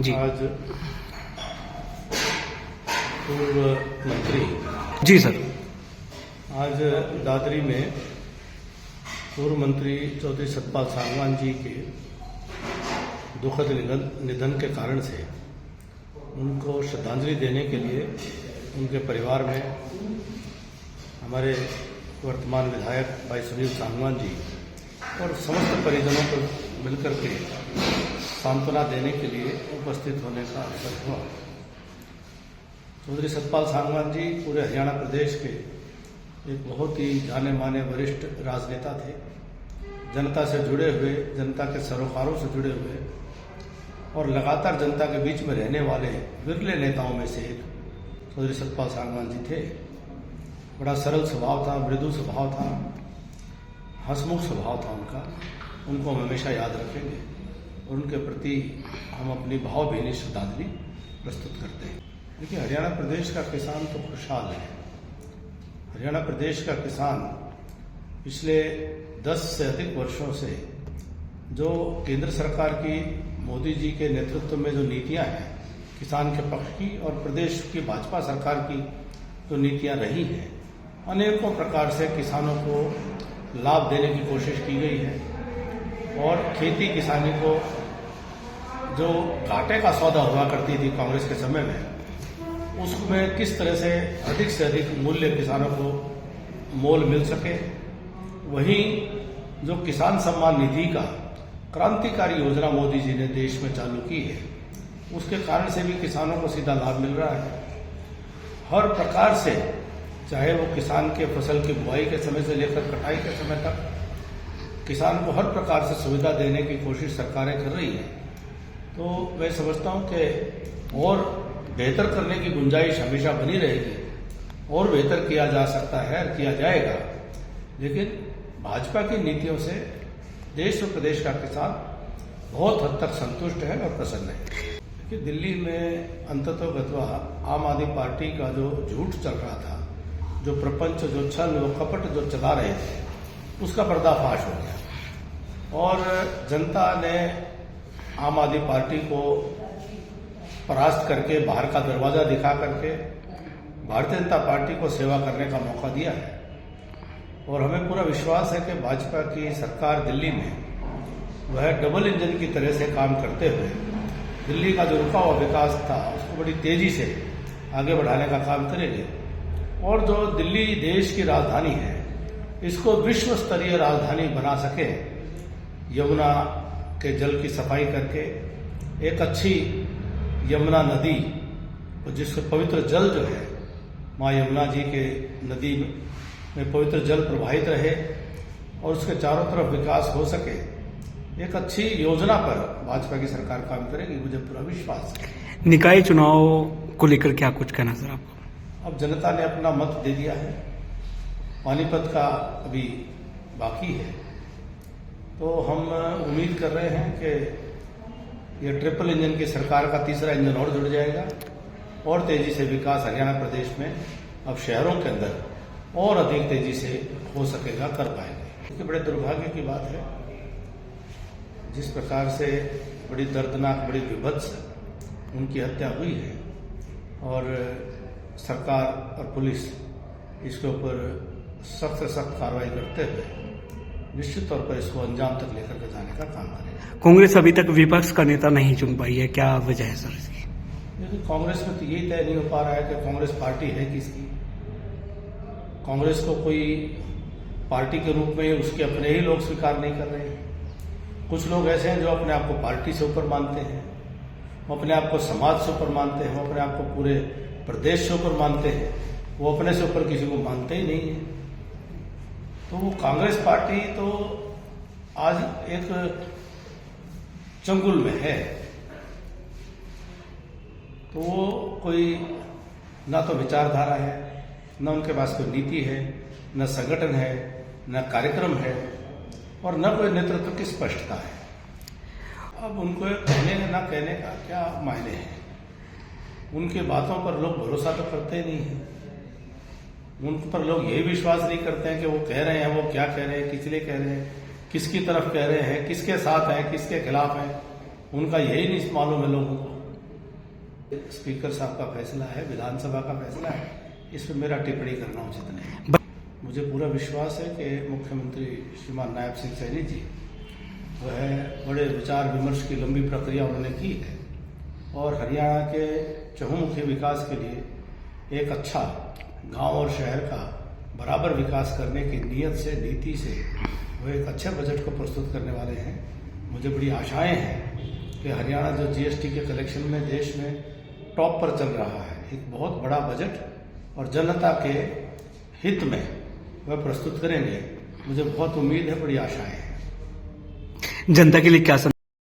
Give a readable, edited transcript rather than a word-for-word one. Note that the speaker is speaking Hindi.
जी आज पूर्व मंत्री जी सर। आज दादरी में पूर्व मंत्री चौधरी सतपाल सांगवान जी के दुखद निधन के कारण से उनको श्रद्धांजलि देने के लिए उनके परिवार में हमारे वर्तमान विधायक भाई सुनील सांगवान जी और समस्त परिजनों को मिलकर के सांत्वना देने के लिए उपस्थित होने का अवसर हुआ। चौधरी सतपाल सांगवान जी पूरे हरियाणा प्रदेश के एक बहुत ही जाने माने वरिष्ठ राजनेता थे। जनता से जुड़े हुए, जनता के सरोकारों से जुड़े हुए और लगातार जनता के बीच में रहने वाले विरले नेताओं में से एक चौधरी सतपाल सांगवान जी थे। बड़ा सरल स्वभाव था, मृदु स्वभाव था, हंसमुख स्वभाव था उनका। उनको हम हमेशा याद रखेंगे और उनके प्रति हम अपनी भावभीनी श्रद्धांजलि प्रस्तुत करते हैं। देखिए, हरियाणा प्रदेश का किसान तो खुशहाल है। हरियाणा प्रदेश का किसान पिछले 10 से अधिक वर्षों से जो केंद्र सरकार की मोदी जी के नेतृत्व में जो नीतियां हैं किसान के पक्ष की और प्रदेश की भाजपा सरकार की जो नीतियां रही हैं, अनेकों प्रकार से किसानों को लाभ देने की कोशिश की गई है और खेती किसानी को जो घाटे का सौदा हुआ करती थी कांग्रेस के समय में, उसमें किस तरह से अधिक मूल्य किसानों को मोल मिल सके। वहीं जो किसान सम्मान निधि का क्रांतिकारी योजना मोदी जी ने देश में चालू की है, उसके कारण से भी किसानों को सीधा लाभ मिल रहा है। हर प्रकार से, चाहे वो किसान के फसल की बुआई के समय से लेकर कटाई के समय तक, किसान को हर प्रकार से सुविधा देने की कोशिश सरकारें कर रही हैं। तो मैं समझता हूं कि और बेहतर करने की गुंजाइश हमेशा बनी रहेगी और बेहतर किया जा सकता है और किया जाएगा। लेकिन भाजपा की नीतियों से देश और प्रदेश का किसान बहुत हद तक संतुष्ट है और प्रसन्न है। कि दिल्ली में अंततोगत्वा आम आदमी पार्टी का जो झूठ चल रहा था, जो प्रपंच, जो छल, जो कपट जो चला रहे थे, उसका पर्दाफाश हो गया और जनता ने आम आदमी पार्टी को परास्त करके, बाहर का दरवाजा दिखा करके भारतीय जनता पार्टी को सेवा करने का मौका दिया है। और हमें पूरा विश्वास है कि भाजपा की सरकार दिल्ली में वह डबल इंजन की तरह से काम करते हुए दिल्ली का जो रुका हुआ विकास था उसको बड़ी तेजी से आगे बढ़ाने का काम करेगी और जो दिल्ली देश की राजधानी है, इसको विश्व स्तरीय राजधानी बना सके। यमुना के जल की सफाई करके एक अच्छी यमुना नदी, जिसको पवित्र जल जो है माँ यमुना जी के नदी में पवित्र जल प्रवाहित रहे और उसके चारों तरफ विकास हो सके, एक अच्छी योजना पर भाजपा की सरकार काम करेगी, मुझे पूरा विश्वास है। निकाय चुनाव को लेकर क्या कुछ कहना सर आपको? अब जनता ने अपना मत दे दिया है, पानीपत का अभी बाकी है, तो हम उम्मीद कर रहे हैं कि ये ट्रिपल इंजन की सरकार का तीसरा इंजन और जुड़ जाएगा और तेजी से विकास हरियाणा प्रदेश में अब शहरों के अंदर और अधिक तेजी से हो सकेगा, कर पाएंगे। ये बड़े दुर्भाग्य की बात है, जिस प्रकार से बड़ी दर्दनाक, बड़ी विभत्स उनकी हत्या हुई है और सरकार और पुलिस इसके ऊपर सख्त से सख्त कार्रवाई करते हुए निश्चित तौर पर इसको अंजाम तक लेकर के जाने का काम करेगा। कांग्रेस अभी तक विपक्ष का नेता नहीं चुन पाई है, क्या वजह है सर इसकी? लेकिन कांग्रेस में तो यही तय नहीं हो पा रहा है कि कांग्रेस पार्टी है किसकी। कांग्रेस को कोई पार्टी के रूप में उसके अपने ही लोग स्वीकार नहीं कर रहे हैं। कुछ लोग ऐसे हैं जो अपने आप को पार्टी से ऊपर मानते हैं, वो अपने आप को समाज से ऊपर मानते हैं, वो अपने आप को पूरे प्रदेश से ऊपर मानते हैं, वो अपने से ऊपर किसी को मानते ही नहीं है। तो वो कांग्रेस पार्टी तो आज एक चंगुल में है। तो वो कोई ना तो विचारधारा है, न उनके पास कोई नीति है, न संगठन है, न कार्यक्रम है और न कोई नेतृत्व की स्पष्टता है। अब उनको कहने न कहने का क्या मायने हैं? उनकी बातों पर लोग भरोसा तो करते ही नहीं हैं। उन पर लोग यही विश्वास नहीं करते हैं कि वो कह रहे हैं, वो क्या कह रहे हैं, किस लिए कह रहे हैं, किसकी तरफ कह रहे हैं, किसके साथ हैं, किसके खिलाफ हैं। उनका यही नहीं मालूम है लोगों को। स्पीकर साहब का फैसला है, विधानसभा का फैसला है, इस पर मेरा टिप्पणी करना उचित नहीं। मुझे पूरा विश्वास है कि मुख्यमंत्री श्रीमान नायब सिंह सैनी जी वह बड़े विचार विमर्श की लंबी प्रक्रिया उन्होंने की है और हरियाणा के चहुमुखी विकास के लिए एक अच्छा गांव और शहर का बराबर विकास करने की नीयत से, नीति से वो एक अच्छे बजट को प्रस्तुत करने वाले हैं। मुझे बड़ी आशाएं हैं कि हरियाणा जो जीएसटी के कलेक्शन में देश में टॉप पर चल रहा है, एक बहुत बड़ा बजट और जनता के हित में वह प्रस्तुत करेंगे। मुझे बहुत उम्मीद है, बड़ी आशाएं हैं। जनता के लिए क्या